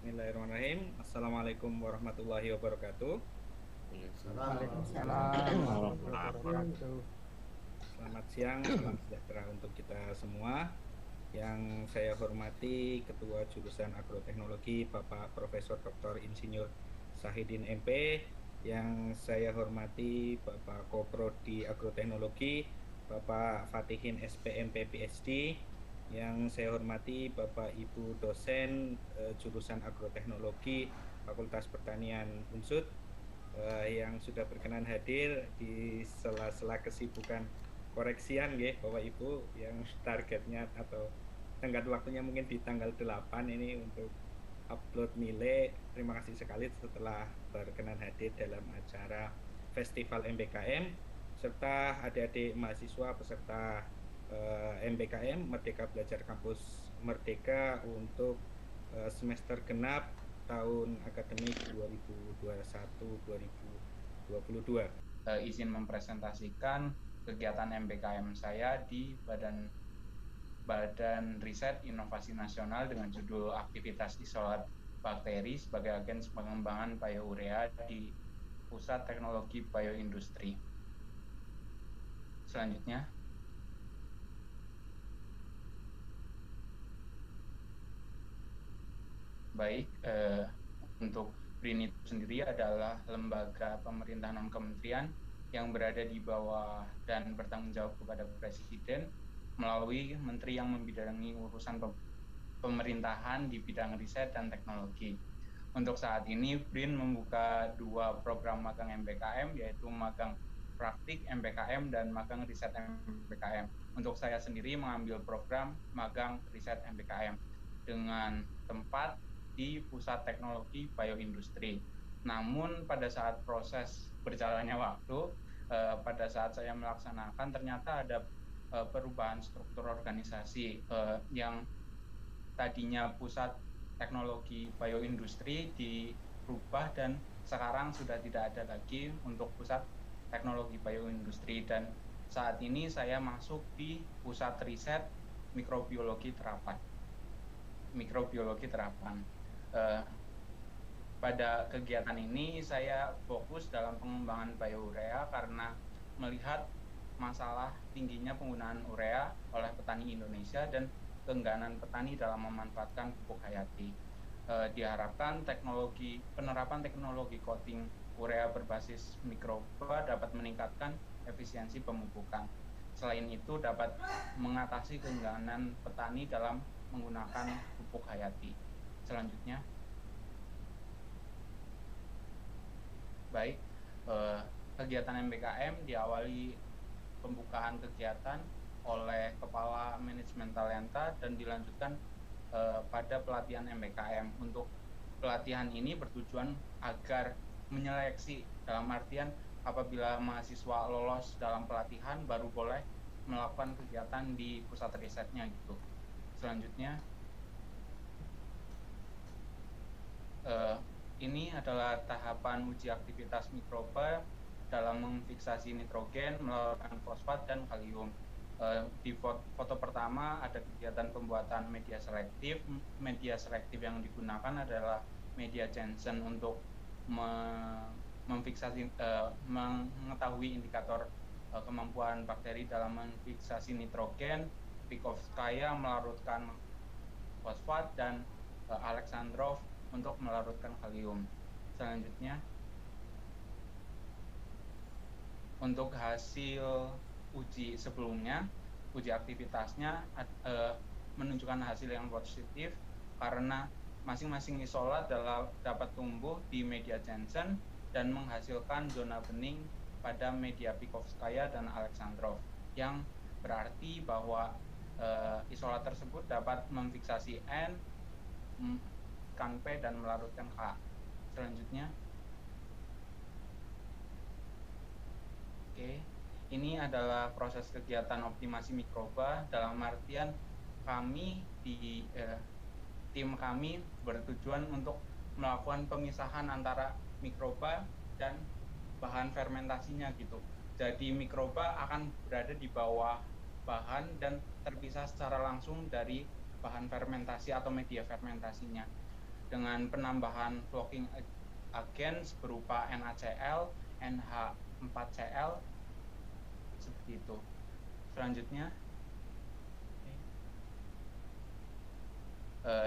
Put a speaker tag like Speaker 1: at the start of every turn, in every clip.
Speaker 1: Bismillahirrahmanirrahim. Assalamualaikum warahmatullahi wabarakatuh.
Speaker 2: Waalaikumsalam warahmatullahi wabarakatuh.
Speaker 1: Selamat siang, salam sejahtera untuk kita semua. Yang saya hormati Ketua Jurusan Agroteknologi Bapak Profesor Dr. Insinyur Sahidin MP. Yang saya hormati Bapak Koprodi Agroteknologi Bapak Fatihin SPMP PhD. Yang saya hormati Bapak Ibu dosen jurusan Agroteknologi Fakultas Pertanian Unsud yang sudah berkenan hadir di sela-sela kesibukan koreksian nggih Bapak Ibu yang targetnya atau tenggat waktunya mungkin di tanggal 8 ini untuk upload nilai. Terima kasih sekali setelah berkenan hadir dalam acara Festival MBKM serta adik-adik mahasiswa peserta MBKM Merdeka Belajar Kampus Merdeka untuk semester genap tahun akademik 2021-2022.
Speaker 3: Izin mempresentasikan kegiatan MBKM saya di Badan Riset Inovasi Nasional dengan judul Aktivitas Isolat Bakteri sebagai Agen Pengembangan Biourea di Pusat Teknologi Bioindustri. Selanjutnya. Baik, untuk BRIN itu sendiri adalah lembaga pemerintah non-kementerian yang berada di bawah dan bertanggung jawab kepada Presiden melalui menteri yang membidangi urusan pemerintahan di bidang riset dan teknologi. Untuk saat ini, BRIN membuka 2 program magang MBKM, yaitu magang praktik MBKM dan magang riset MBKM. Untuk saya sendiri mengambil program magang riset MBKM dengan tempat di Pusat Teknologi Bioindustri. Namun pada saat proses berjalannya waktu, pada saat saya melaksanakan ternyata ada perubahan struktur organisasi yang tadinya Pusat Teknologi Bioindustri dirubah dan sekarang sudah tidak ada lagi untuk Pusat Teknologi Bioindustri, dan saat ini saya masuk di Pusat Riset Mikrobiologi Terapan. Pada kegiatan ini saya fokus dalam pengembangan biourea karena melihat masalah tingginya penggunaan urea oleh petani Indonesia dan keengganan petani dalam memanfaatkan pupuk hayati. Diharapkan penerapan teknologi coating urea berbasis mikroba dapat meningkatkan efisiensi pemupukan. Selain itu dapat mengatasi keengganan petani dalam menggunakan pupuk hayati. Selanjutnya. Baik, kegiatan MBKM diawali pembukaan kegiatan oleh Kepala Manajemen Talenta dan dilanjutkan pada pelatihan MBKM. Untuk pelatihan ini bertujuan agar menyeleksi, dalam artian apabila mahasiswa lolos dalam pelatihan baru boleh melakukan kegiatan di pusat risetnya gitu. Selanjutnya, ini adalah tahapan uji aktivitas mikroba dalam memfiksasi nitrogen, melakukan fosfat dan kalium. Di foto pertama ada kegiatan pembuatan media selektif. Media selektif yang digunakan adalah media Janssen untuk mengetahui indikator kemampuan bakteri dalam memfiksasi nitrogen. Pikovskaya melarutkan fosfat dan Alexandrov untuk melarutkan kalium. Selanjutnya, untuk hasil uji sebelumnya, uji aktivitasnya menunjukkan hasil yang positif karena masing-masing isolat dapat tumbuh di media Janssen dan menghasilkan zona bening pada media Pikovskaya dan Alexandrov, yang berarti bahwa isolat tersebut dapat memfiksasi N, kan P, dan melarutkan K. Selanjutnya, oke, ini adalah proses kegiatan optimasi mikroba, dalam artian tim kami bertujuan untuk melakukan pemisahan antara mikroba dan bahan fermentasinya gitu. Jadi mikroba akan berada di bawah bahan dan terpisah secara langsung dari bahan fermentasi atau media fermentasinya. dengan penambahan flocking agents berupa NaCl, NH4Cl, seperti itu. Selanjutnya,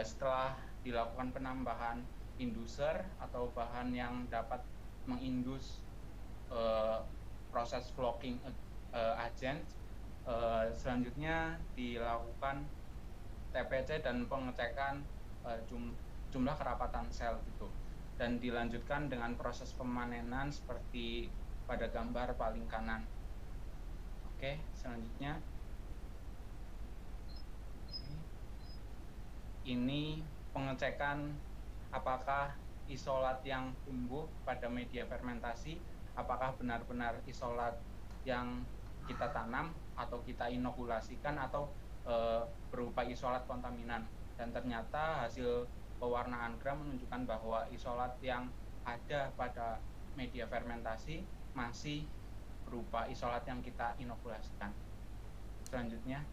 Speaker 3: setelah dilakukan penambahan inducer atau bahan yang dapat mengindus proses flocking agent, selanjutnya dilakukan TPC dan pengecekan jumlah kerapatan sel gitu, dan dilanjutkan dengan proses pemanenan seperti pada gambar paling kanan. Oke, selanjutnya ini pengecekan apakah isolat yang tumbuh pada media fermentasi, apakah benar-benar isolat yang kita tanam atau kita inokulasikan atau berupa isolat kontaminan. Dan ternyata hasil pewarnaan gram menunjukkan bahwa isolat yang ada pada media fermentasi masih berupa isolat yang kita inokulasikan. Selanjutnya,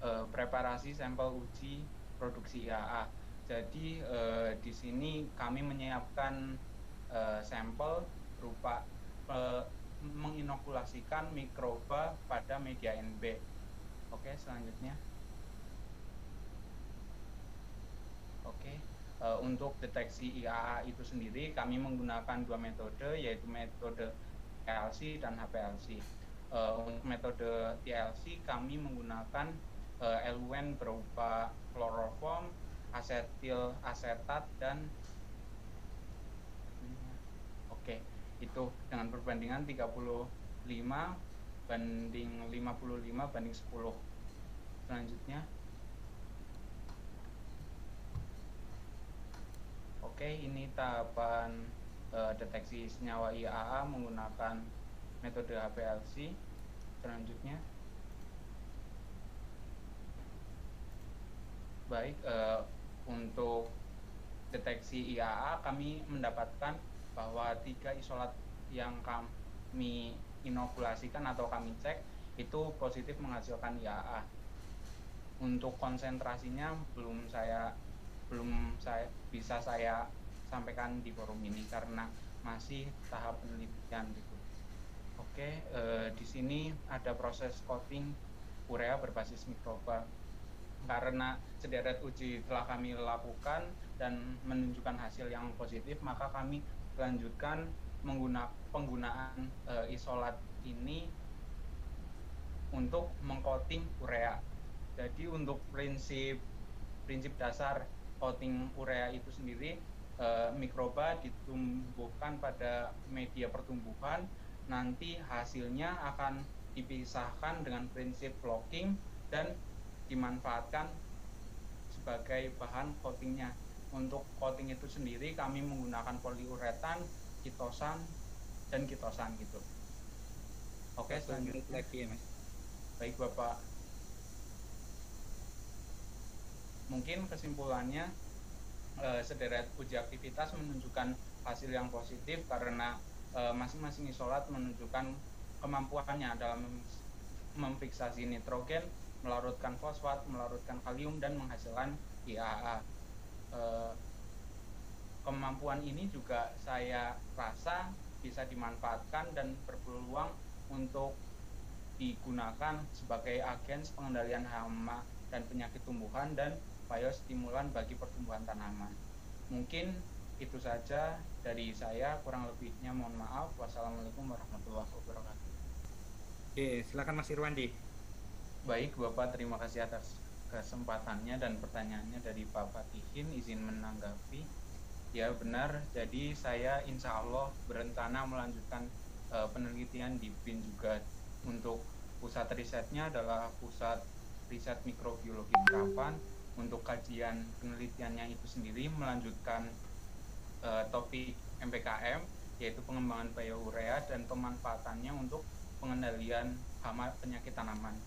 Speaker 3: preparasi sampel uji produksi IAA. Jadi di sini kami menyiapkan sampel berupa menginokulasikan mikroba pada media NB. Oke, selanjutnya. Oke, untuk deteksi IAA itu sendiri kami menggunakan dua metode, yaitu metode TLC dan HPLC. Untuk metode TLC kami menggunakan eluen berupa kloroform, asetil asetat, dan itu dengan perbandingan 35 banding 55 banding 10. Selanjutnya, ini tahapan deteksi senyawa IAA menggunakan metode HPLC. Selanjutnya, baik, untuk deteksi IAA kami mendapatkan bahwa 3 isolat yang kami inokulasikan atau kami cek itu positif menghasilkan IAA. Untuk konsentrasinya belum bisa saya sampaikan di forum ini karena masih tahap penelitian gitu. Oke, di sini ada proses coating urea berbasis mikroba. Karena sederet uji telah kami lakukan dan menunjukkan hasil yang positif, maka kami lanjutkan penggunaan isolat ini untuk mengcoating urea. Jadi untuk prinsip dasar coating urea itu sendiri, mikroba ditumbuhkan pada media pertumbuhan, nanti hasilnya akan dipisahkan dengan prinsip flocking dan dimanfaatkan sebagai bahan coatingnya. Untuk coating itu sendiri kami menggunakan poliuretan, kitosan, dan kitosan gitu. Oke, selanjutnya lagi ya, Mas. Baik, Bapak. Mungkin kesimpulannya, sederet uji aktivitas menunjukkan hasil yang positif karena masing-masing isolat menunjukkan kemampuannya dalam memfiksasi nitrogen, melarutkan fosfat, melarutkan kalium, dan menghasilkan IAA. Kemampuan ini juga saya rasa bisa dimanfaatkan dan berpeluang untuk digunakan sebagai agen pengendalian hama dan penyakit tumbuhan dan biostimulan bagi pertumbuhan tanaman. Mungkin itu saja dari saya, kurang lebihnya mohon maaf. Wassalamualaikum warahmatullahi wabarakatuh.
Speaker 1: Oke, silakan Mas Irwandi.
Speaker 3: Baik, Bapak, terima kasih atas kesempatannya dan pertanyaannya dari Pak Fatihin. Izin menanggapi. Ya, benar. Jadi saya insya Allah berencana melanjutkan penelitian di BIN juga. Untuk pusat risetnya adalah Pusat Riset Mikrobiologi Terapan. Untuk kajian penelitiannya itu sendiri melanjutkan topik MPKM, yaitu pengembangan biourea dan pemanfaatannya untuk pengendalian hama penyakit tanaman.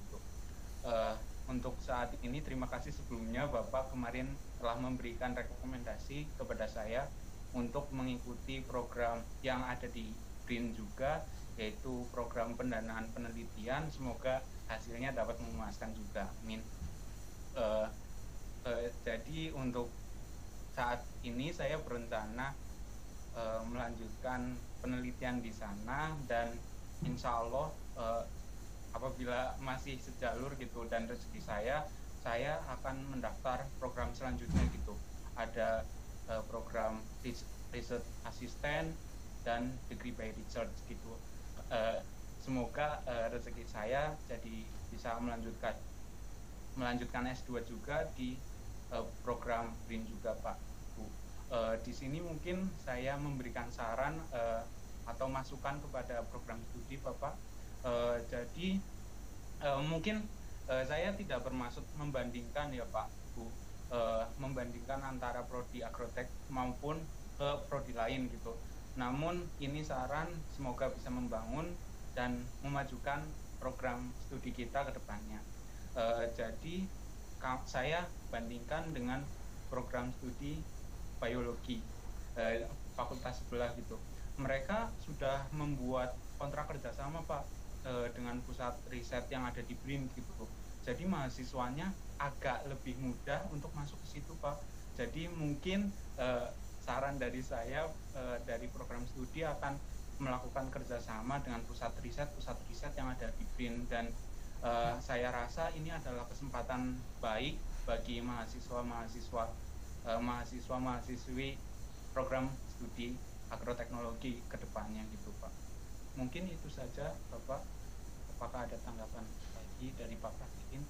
Speaker 3: Untuk saat ini terima kasih sebelumnya Bapak kemarin telah memberikan rekomendasi kepada saya untuk mengikuti program yang ada di BRIN juga, yaitu program pendanaan penelitian. Semoga hasilnya dapat memuaskan juga. Amin. untuk saat ini saya berencana melanjutkan penelitian di sana, dan insya Allah apabila masih sejalur gitu dan rezeki saya akan mendaftar program selanjutnya gitu. Ada program research assistant dan degree by research gitu. Semoga rezeki saya jadi bisa melanjutkan S2 juga di program BRIN juga Pak Bu. Di sini mungkin saya memberikan saran atau masukan kepada program studi Bapak. Jadi mungkin saya tidak bermaksud membandingkan ya Pak Bu, membandingkan antara prodi agrotek maupun prodi lain gitu. Namun ini saran semoga bisa membangun dan memajukan program studi kita ke depannya. Jadi saya bandingkan dengan program studi biologi fakultas sebelah gitu. Mereka sudah membuat kontrak kerjasama Pak dengan pusat riset yang ada di BRIN gitu. Jadi mahasiswanya agak lebih mudah untuk masuk ke situ Pak. Jadi mungkin saran dari saya dari program studi akan melakukan kerjasama dengan pusat riset yang ada di BRIN, dan saya rasa ini adalah kesempatan baik bagi mahasiswa-mahasiswi program studi agroteknologi ke depannya gitu Pak. Mungkin itu saja Bapak. Apakah ada tanggapan lagi dari Pak Prasidin?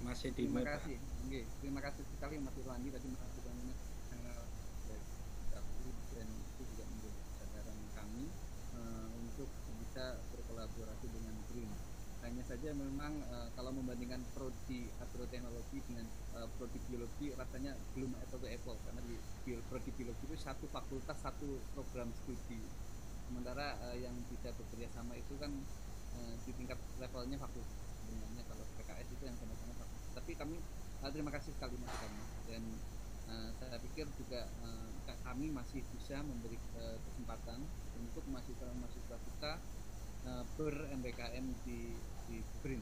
Speaker 1: Masih di
Speaker 2: Terima kasih. Oke, terima kasih sekali Mas Irwandi tadi masukannya sangat baik sekali, dan itu juga menjadi kesadaran kami untuk bisa berkolaborasi dengan BRIN. Hanya saja memang kalau membandingkan prodi agroteknologi dengan prodi biologi rasanya belum apple to apple, karena di prodi biologi itu satu fakultas satu program studi, sementara yang bisa bekerja sama itu kan di tingkat levelnya fakultas. Sebenarnya kalau PKS itu yang sama-sama fakultas. Tapi kami terima kasih sekali masukannya, dan saya pikir juga kami masih bisa memberi kesempatan untuk mahasiswa-mahasiswa kita ber-MBKM di BRIN.